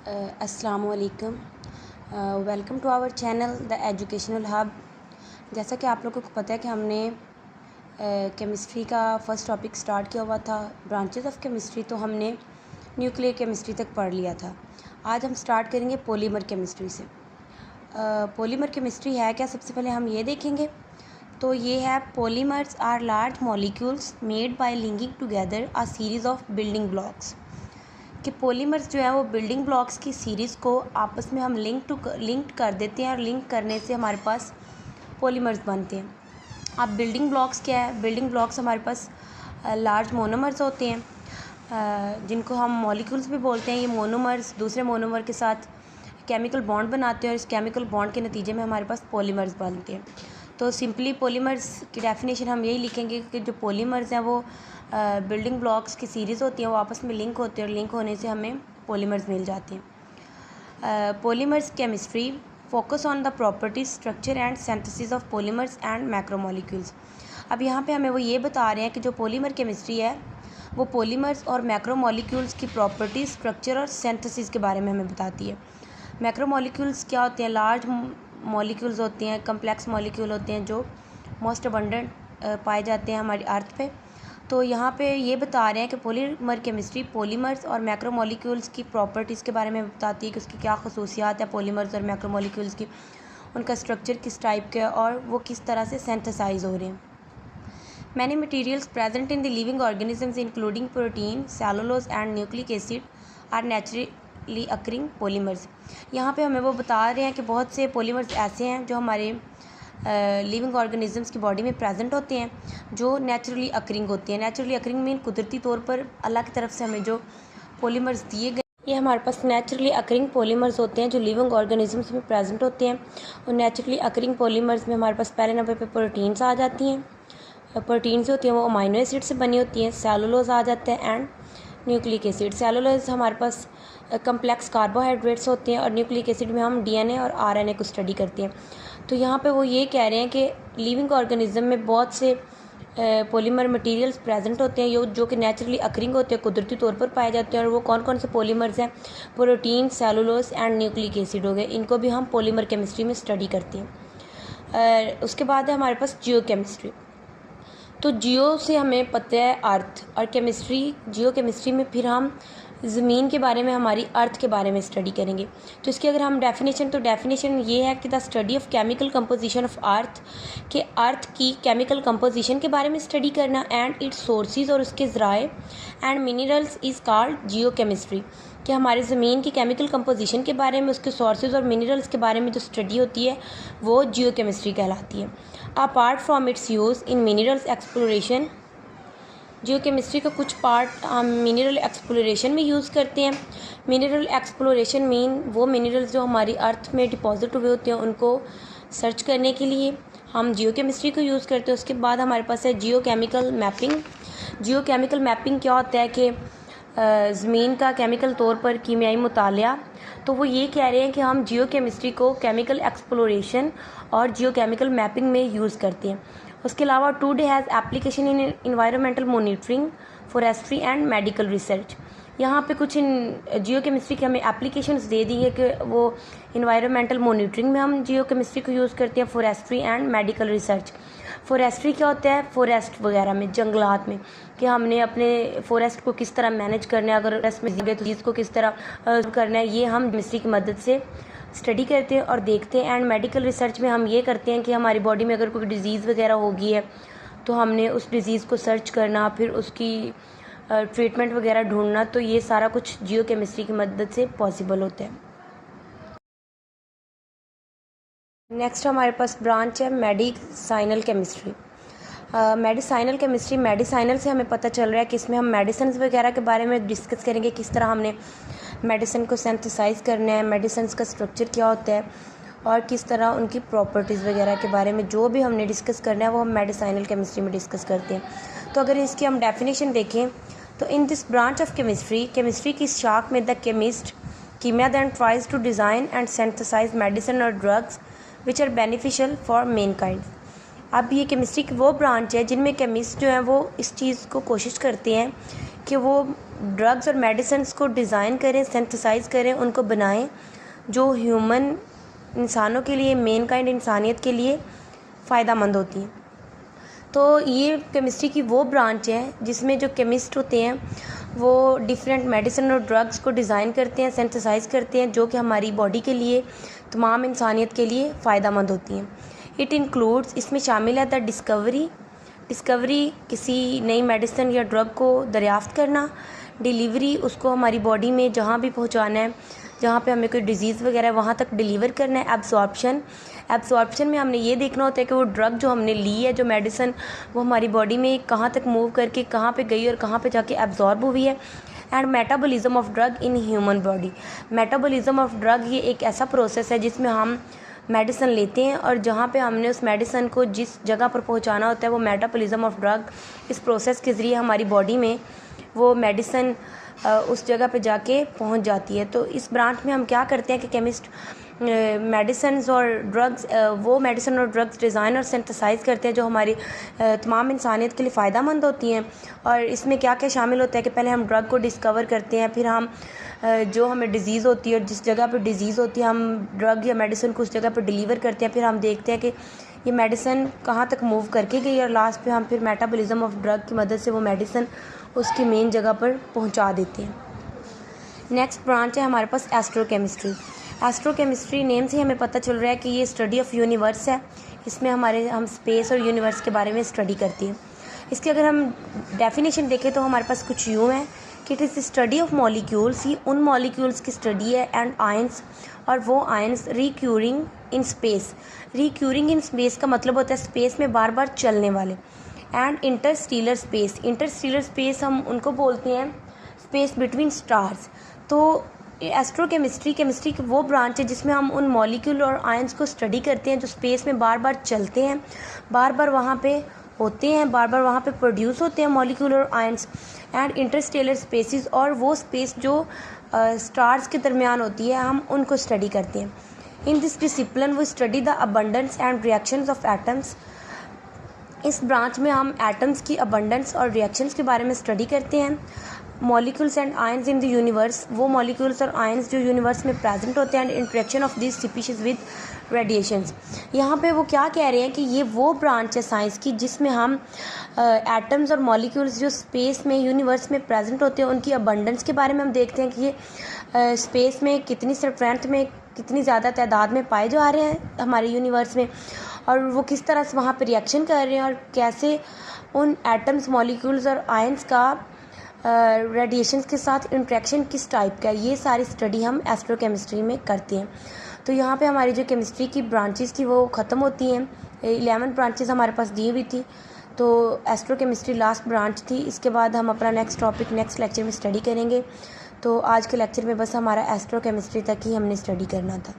अस्सलामु अलैकुम। Welcome to our channel the educational hub. जैसा कि आप लोगों को पता है कि हमने केमिस्ट्री का फ़र्स्ट टॉपिक स्टार्ट किया हुआ था, ब्रांचेस ऑफ केमिस्ट्री, तो हमने न्यूक्लियर केमिस्ट्री तक पढ़ लिया था। आज हम स्टार्ट करेंगे पॉलीमर केमिस्ट्री से। पॉलीमर केमिस्ट्री है क्या, सबसे पहले हम ये देखेंगे। तो ये है polymers are large molecules made by linking together a series of building blocks. कि पॉलीमर्स जो है वो बिल्डिंग ब्लॉक्स की सीरीज़ को आपस में हम लिंक कर देते हैं और लिंक करने से हमारे पास पॉलीमर्स बनते हैं। अब बिल्डिंग ब्लॉक्स क्या है? बिल्डिंग ब्लॉक्स हमारे पास लार्ज मोनोमर्स होते हैं, जिनको हम मॉलिक्यूल्स भी बोलते हैं। ये मोनोमर्स दूसरे मोनोमर के साथ केमिकल बॉन्ड बनाते हैं और इस केमिकल बॉन्ड के नतीजे में हमारे पास पॉलीमर्स बनते हैं। तो सिंपली पॉलीमर्स की डेफिनेशन हम यही लिखेंगे कि जो पॉलीमर्स हैं वो बिल्डिंग ब्लॉक्स की सीरीज़ होती हैं, वो आपस में लिंक होते हैं और लिंक होने से हमें पॉलीमर्स मिल जाते हैं। Polymers chemistry focus on the properties, structure and synthesis of polymers and macromolecules. अब यहाँ पे हमें वो ये बता रहे हैं कि जो पॉलीमर केमिस्ट्री है वो पॉलीमर्स और मैक्रोमोलिक्यूल्स की प्रॉपर्टीज, स्ट्रक्चर और सिंथेसिस के बारे में हमें बताती है। मैक्रोमोलिक्यूल्स क्या होते हैं? लार्ज मॉलिक्यूल्स होते हैं, कम्प्लेक्स मॉलिक्यूल होते हैं जो मोस्ट अबंडेंट पाए जाते हैं हमारी अर्थ पे। तो यहाँ पे ये बता रहे हैं कि पॉलीमर केमिस्ट्री पॉलीमर्स और मैक्रोमोलिक्यूल्स की प्रॉपर्टीज़ के बारे में बताती है कि उसकी क्या खसूसियात है पॉलीमर्स और मैक्रोमोलिक्यूल्स की, उनका स्ट्रक्चर किस टाइप का है और वो किस तरह से सिंथेसाइज हो रहे हैं। Many materials present in the living organisms including protein, cellulose and nucleic acid are naturally occurring polymers. यहाँ पे हमें वो बता रहे हैं कि बहुत से पॉलीमर्स ऐसे हैं जो हमारे लिविंग ऑर्गेनिजम्स की बॉडी में प्रेजेंट होते हैं, जो नेचुरली अकरिंग होती हैं। नेचुरली अकरिंग मीन कुदरती तौर पर अल्लाह की तरफ से हमें जो पॉलीमर्स दिए गए, ये हमारे पास नेचुरली अकरिंग पॉलीमर्स होते हैं जो लिविंग ऑर्गेनिजम्स में प्रेजेंट होते हैं। और नेचुरली अकरिंग पॉलीमर्स में हमारे पास पहले नंबर पे प्रोटीन्स आ जाती हैं। प्रोटीन्स होती हैं वो अमाइनो एसिड से बनी होती हैं। सेलुलोज आ जाते हैं एंड न्यूक्लिक एसिड। सेलुलोज हमारे पास कम्प्लेक्स कार्बोहाइड्रेट्स होते हैं और न्यूक्लिक एसिड में हम डीएनए और आरएनए को स्टडी करते हैं। तो यहाँ पे वो ये कह रहे हैं कि लिविंग ऑर्गेनिज्म में बहुत से पॉलीमर मटेरियल्स प्रेजेंट होते हैं जो कि नेचुरली अकरिंग होते हैं, कुदरती तौर पर पाए जाते हैं। और वो कौन कौन से पॉलीमर्स हैं? Protein, cellulose and nucleic acid हो गए। इनको भी हम पॉलीमर केमिस्ट्री में स्टडी करते हैं। उसके बाद है हमारे पास जियो केमिस्ट्री। तो जियो से हमें पता है अर्थ, और केमिस्ट्री, जियो केमिस्ट्री में फिर हम ज़मीन के बारे में, हमारी अर्थ के बारे में स्टडी करेंगे। तो इसकी अगर हम डेफिनेशन ये है कि the study of chemical composition of earth, के अर्थ की केमिकल कंपोजिशन के बारे में स्टडी करना, एंड इट्स सोर्सेज और उसके ज़राए and minerals is called geochemistry. कि हमारी ज़मीन की केमिकल कंपोजिशन के बारे में, उसके सोर्सेज और मिनरल्स के बारे में जो स्टडी होती है वो जियो केमिस्ट्री कहलाती है। Apart from its use in minerals exploration, Jio chemistry का कुछ पार्ट हम मिनरल एक्सप्लोरेशन में यूज़ करते हैं। मिनरल एक्सप्लोरेशन मीन वो मिनरल्स जो हमारी अर्थ में डिपॉजिट हुए होते हैं उनको सर्च करने के लिए हम जियो केमिस्ट्री को यूज़ करते हैं। उसके बाद हमारे पास है जियो केमिकल मैपिंग। जियो केमिकल मैपिंग क्या होता है कि ज़मीन का केमिकल तौर पर कीमियाई मुतालिया। तो वो ये कह रहे हैं कि हम जियो केमिस्ट्री को केमिकल एक्सप्लोरेशन और जियो केमिकल मैपिंग में यूज़ करते हैं। उसके अलावा today has application in environmental monitoring, forestry and medical research. यहाँ पे कुछ जियो केमिस्ट्री के हमें एप्लीकेशंस दे दी है कि वो इन्वायरमेंटल मॉनिटरिंग में हम जियो केमिस्ट्री को यूज़ करते हैं, forestry and medical research. Forestry क्या होता है? फॉरेस्ट वगैरह में, जंगलात में, कि हमने अपने फॉरेस्ट को किस तरह मैनेज करना है, अगर फॉरेस्ट में जिंदगी तो इसको किस तरह करना है, ये हम केमिस्ट्री की मदद से स्टडी करते हैं और देखते हैं। एंड मेडिकल रिसर्च में हम ये करते हैं कि हमारी बॉडी में अगर कोई डिज़ीज़ वगैरह हो गई है तो हमने उस डिज़ीज़ को सर्च करना, फिर उसकी ट्रीटमेंट वगैरह ढूंढना। तो ये सारा कुछ जियो केमिस्ट्री की मदद से पॉसिबल होता है। नेक्स्ट हमारे पास ब्रांच है मेडिसाइनल केमिस्ट्री। मेडिसाइनल केमिस्ट्री, मेडिसाइनल से हमें पता चल रहा है कि इसमें हम मेडिसिन वगैरह के बारे में डिस्कस करेंगे, किस तरह हमने मेडिसिन को सिंथेसाइज करना है, मेडिसिन का स्ट्रक्चर क्या होता है और किस तरह उनकी प्रॉपर्टीज़ वगैरह के बारे में जो भी हमने डिस्कस करना है वो हम मेडिसाइनल केमिस्ट्री में डिस्कस करते हैं। तो अगर इसकी हम डेफिनेशन देखें तो in this branch of chemistry, chemistry की शाख में द केमिस्ट कीमिया then tries to design and synthesize medicine और drugs which are beneficial for mankind. अब ये केमिस्ट्री की वो ब्रांच है जिनमें केमिस्ट जो है वो इस चीज़ को कोशिश करते हैं कि वो ड्रग्स और मेडिसिन्स को डिज़ाइन करें, सिंथेसाइज़ करें, उनको बनाएं जो ह्यूमन इंसानों के लिए, मेन काइंड इंसानियत के लिए फ़ायदा मंद होती हैं। तो ये केमिस्ट्री की वो ब्रांच है जिसमें जो केमिस्ट होते हैं वो डिफरेंट मेडिसिन और ड्रग्स को डिज़ाइन करते हैं, सिंथेसाइज़ करते हैं, जो कि हमारी बॉडी के लिए, तमाम इंसानियत के लिए फ़ायदा मंद होती हैं। इट इंक्लूड्स, इसमें शामिल है द डिस्कवरी किसी नई मेडिसिन या ड्रग को दरियाफ़्त करना, डिलीवरी उसको हमारी बॉडी में जहाँ भी पहुँचाना है, जहाँ पे हमें कोई डिज़ीज़ वगैरह है वहाँ तक डिलीवर करना है। एब्जॉर्प्शन में हमने ये देखना होता है कि वो ड्रग जो हमने ली है, जो मेडिसिन, वो हमारी बॉडी में कहाँ तक मूव करके कहाँ पे गई और कहाँ पे जाके एब्जॉर्ब हुई है। And metabolism of drug in human body, metabolism of drug ये एक ऐसा प्रोसेस है जिसमें हम मेडिसिन लेते हैं और जहाँ पे हमने उस मेडिसिन को जिस जगह पर पहुँचाना होता है, वो मेटाबॉलिज्म ऑफ ड्रग, इस प्रोसेस के ज़रिए हमारी बॉडी में वो मेडिसिन उस जगह पे जाके पहुंच जाती है। तो इस ब्रांच में हम क्या करते हैं कि केमिस्ट मेडिसिन और ड्रग्स, वो मेडिसिन और ड्रग्स डिज़ाइन और सिंथेसाइज़ करते हैं जो हमारी तमाम इंसानियत के लिए फ़ायदा मंद होती हैं। और इसमें क्या क्या शामिल होता है कि पहले हम ड्रग को डिस्कवर करते हैं, फिर हम जो हमें डिज़ीज़ होती है और जिस जगह पर डिज़ीज़ होती है हम ड्रग या मेडिसिन को उस जगह पर डिलीवर करते हैं, फिर हम देखते हैं कि ये मेडिसिन कहाँ तक मूव करके गई और लास्ट पे हम फिर मेटाबॉलिज्म ऑफ ड्रग की मदद से वो मेडिसिन उसकी मेन जगह पर पहुंचा देते हैं। नेक्स्ट ब्रांच है हमारे पास एस्ट्रोकेमिस्ट्री। एस्ट्रोकेमिस्ट्री नेम से हमें पता चल रहा है कि ये स्टडी ऑफ यूनिवर्स है। इसमें हम स्पेस और यूनिवर्स के बारे में स्टडी करती है। इसकी अगर हम डेफिनेशन देखें तो हमारे पास कुछ यूँ है कि it is study of molecules, ये उन मॉलिक्यूल्स की स्टडी है, एंड आयंस, और वो ions recurring in space. Recurring in space का मतलब होता है स्पेस में बार बार चलने वाले। एंड इंटरस्टेलर स्पेस हम उनको बोलते हैं स्पेस बिटवीन स्टार्स। तो एस्ट्रोकेमिस्ट्री केमिस्ट्री की वो ब्रांच है जिसमें हम उन मॉलिक्यूल और आयंस को स्टडी करते हैं जो स्पेस में बार बार चलते हैं, बार बार वहाँ पे होते हैं, बार बार वहाँ पे प्रोड्यूस होते हैं मॉलिक्यूल और आयंस। एंड इंटरस्टेलर स्पेसिस, और वो स्पेस जो स्टार्स के दरमियान होती है, हम उनको स्टडी करते हैं। इन दिस डिसिप्लिन वो study the abundance and reactions of atoms. इस ब्रांच में हम एटम्स की अबंडेंस और रिएक्शंस के बारे में स्टडी करते हैं। Molecules and ions in the universe, वो मॉलिक्यूल्स और आयंस जो यूनिवर्स में प्रेजेंट होते हैं, and interaction of this species with radiations. यहाँ पे वो क्या कह रहे हैं कि ये वो ब्रांच है साइंस की जिसमें हम एटम्स और मॉलिक्यूल्स जो स्पेस में, यूनिवर्स में प्रेजेंट होते हैं, उनकी अबंडेंस के बारे में हम देखते हैं कि ये स्पेस में कितनी स्ट्रेंथ में, कितनी ज़्यादा तादाद में पाए जा रहे हैं हमारे यूनिवर्स में, और वो किस तरह से वहाँ पर रिएक्शन कर रहे हैं, और कैसे उन एटम्स, मॉलिक्यूल्स और आयंस का रेडिएशंस के साथ इंट्रैक्शन किस टाइप का है। ये सारी स्टडी हम एस्ट्रोकेमिस्ट्री में करते हैं। तो यहाँ पे हमारी जो केमिस्ट्री की ब्रांचेस थी वो ख़त्म होती हैं। 11 ब्रांचेस हमारे पास दी हुई थी, तो एस्ट्रोकेमिस्ट्री लास्ट ब्रांच थी। इसके बाद हम अपना नेक्स्ट टॉपिक नेक्स्ट लेक्चर में स्टडी करेंगे। तो आज के लेक्चर में बस हमारा एस्ट्रोकेमिस्ट्री तक ही हमने स्टडी करना था।